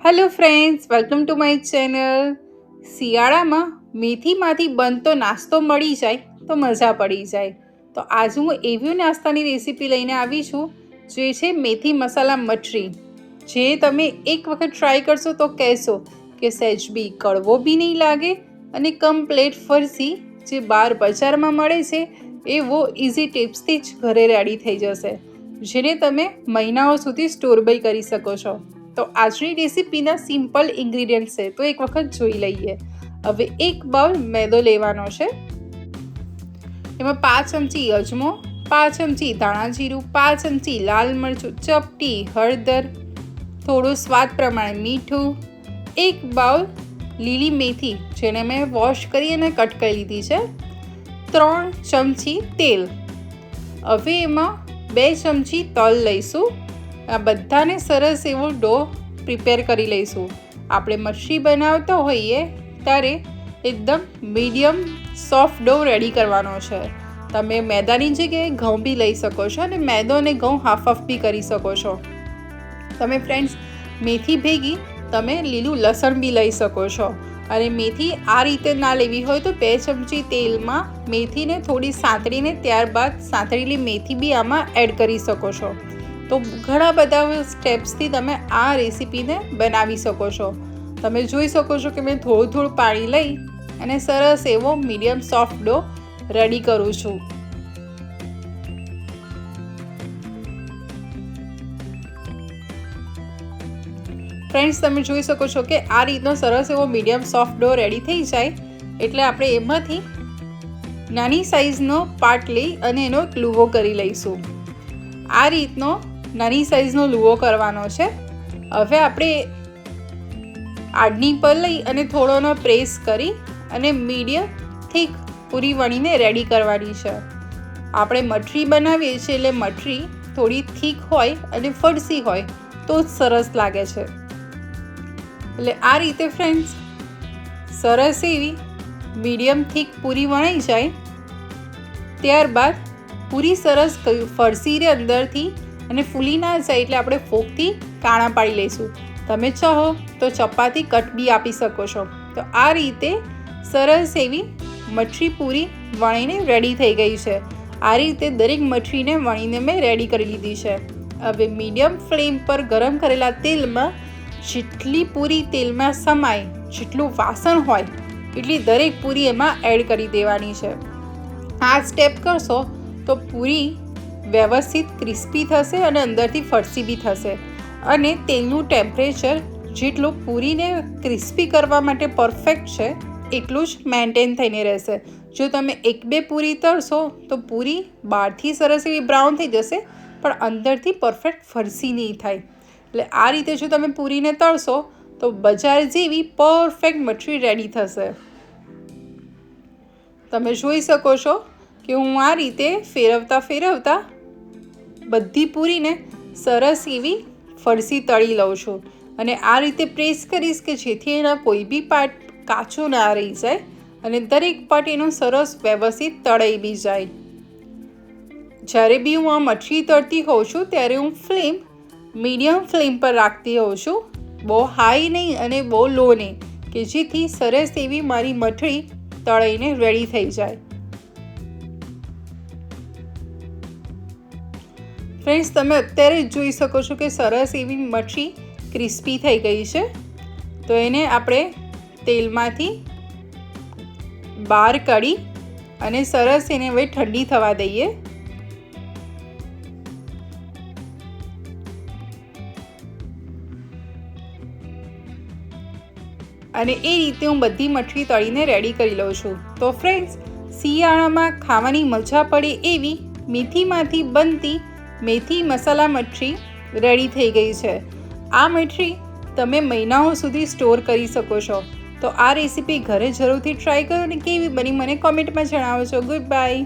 Hello friends, welcome to my channel. શિયાળામાં મેથીમાંથી બનતો નાસ્તો મળી જાય તો મજા પડી જાય. તો આજે હું એવી નાસ્તાની રેસીપી લઈને આવી છું જે છે મેથી મસાલા મઠરી. જે તમે એક વખત ટ્રાય કરશો તો કહેશો કે સહેજ બી કડવો બી નહીં લાગે અને કમ્પ્લેટ ફરસી જે બહાર બજારમાં મળે છે એવો ઇઝી ટિપ્સથી જ ઘરે રેડી થઈ જશે, જેને તમે મહિનાઓ સુધી સ્ટોર બાય કરી શકો છો. તો આજની રેસીપીના સિમ્પલ ઇન્ગ્રીડિયન્ટ છે તો એક વખત જોઈ લઈએ. હવે એક બાઉલ મેદો લેવાનો છે. એમાં 5 ચમચી અજમો, 5 ચમચી ધાણા જીરું, 5 ચમચી લાલ મરચું, ચપટી હળદર, થોડું સ્વાદ પ્રમાણે મીઠું, એક બાઉલ લીલી મેથી જેને મેં વોશ કરી અને કટ કરી લીધી છે, 3 ચમચી તેલ. હવે એમાં 2 ચમચી તલ લઈશું. આ બધાને સરસ એવો ડો પ્રિપેર કરી લઈશું. આપણે મઠરી બનાવતા હોઈએ ત્યારે એકદમ મીડિયમ સોફ્ટ ડો રેડી કરવાનો છે. તમે મેદાની જગ્યાએ ઘઉં બી લઈ શકો છો અને મેદો અને ઘઉં હાફ હાફ બી કરી શકો છો. તમે ફ્રેન્ડ્સ મેથી ભેગી તમે લીલું લસણ બી લઈ શકો છો. અને મેથી આ રીતે ના લેવી હોય તો 2 ચમચી તેલમાં મેથીને થોડી સાંતળીને ત્યારબાદ સાંતળેલી મેથી બી આમાં એડ કરી શકો છો. તો ઘણા બધા સ્ટેપ્સથી તમે આ રેસીપીને બનાવી શકો છો. તમે જોઈ શકો છો કે મેં થોડું પાણી લઈ અને સરસ એવો મીડિયમ સોફ્ટ ડો રેડી કરું છું. ફ્રેન્ડ્સ, તમે જોઈ શકો છો કે આ રીતનો સરસ એવો મીડિયમ સોફ્ટ ડો રેડી થઈ જાય એટલે આપણે એમાંથી નાની સાઈઝનો પાર્ટ લઈ અને એનો લુવો કરી લઈશું. આ રીતનો નાની સાઈઝનો લુવો કરવાનો છે. હવે આપણે આડની પર લઈ અને થોડોનો પ્રેસ કરી અને મીડિયમ થીક પૂરી વણીને રેડી કરવાની છે. આપણે મઠરી બનાવીએ છીએ એટલે મઠરી થોડી થીક હોય અને ફરસી હોય તો જ સરસ લાગે છે. એટલે આ રીતે ફ્રેન્ડ્સ સરસ એવી મીડિયમ થીક પૂરી વણાઈ જાય ત્યારબાદ પૂરી સરસ ફરસી રે અંદરથી અને ફૂલી ના જાય એટલે આપણે ફોકથી કાણા પાડી લઈશું. તમે ચાહો તો ચપાતી કટ બી આપી શકો છો. તો આ રીતે સરસ એવી મઠરી પૂરી વણીને રેડી થઈ ગઈ છે. આ રીતે દરેક મઠરીને વણીને મેં રેડી કરી લીધી છે. હવે મીડિયમ ફ્લેમ પર ગરમ કરેલા તેલમાં જેટલી પૂરી તેલમાં સમાય, જેટલું વાસણ હોય એટલી દરેક પૂરી એમાં એડ કરી દેવાની છે. આ સ્ટેપ કરશો તો પૂરી વ્યવસ્થિત ક્રિસ્પી થશે અને અંદરથી ફરસી બી થશે. અને તેલનું ટેમ્પરેચર જેટલું પૂરીને ક્રિસ્પી કરવા માટે પરફેક્ટ છે એટલું જ મેન્ટેન થઈને રહેશે. જો તમે 1-2 પૂરી તળશો તો પૂરી બહારથી સરસ એવી બ્રાઉન થઈ જશે પણ અંદરથી પરફેક્ટ ફરસી નહીં થાય. એટલે આ રીતે જો તમે પૂરીને તળશો તો બજાર જેવી પરફેક્ટ મઠરી રેડી થશે. તમે જોઈ શકો છો કે હું આ રીતે ફેરવતા બધી પૂરીને સરસ એવી ફરસી તળી લઉં છું. અને આ રીતે પ્રેસ કરીશ કે જેથી એના કોઈ બી પાર્ટ કાચો ના રહી જાય અને દરેક પાર્ટ એનો સરસ વ્યવસ્થિત તળાઈ બી જાય. જ્યારે બી હું આ મઠરી તળતી હોઉં છું ત્યારે હું ફ્લેમ મીડિયમ ફ્લેમ પર રાખતી હોઉં છું, બહુ હાઈ નહીં અને બહુ લો નહીં, કે જેથી સરસ એવી મારી મઠરી તળાઈને રેડી થઈ જાય. ફ્રેન્ડ્સ, તમે અત્યારે જ જોઈ શકો છો કે સરસ એવી મઠરી ક્રિસ્પી થઈ ગઈ છે. તો એને આપણે તેલમાંથી બહાર કાઢી અને સરસ એને હવે ઠંડી થવા દઈએ. અને એ રીતે હું બધી મઠરી તળીને રેડી કરી લઉં છું. તો ફ્રેન્ડ્સ, શિયાળામાં ખાવાની મજા પડે એવી મેથીમાંથી બનતી મેથી મસાલા મઠરી રેડી થઈ ગઈ છે. આ મઠરી તમે મહિનાઓ સુધી સ્ટોર કરી શકો છો. તો આ રેસીપી ઘરે જરૂરથી ટ્રાય કરો અને કેવી બની મને કોમેન્ટમાં જણાવજો. Good bye.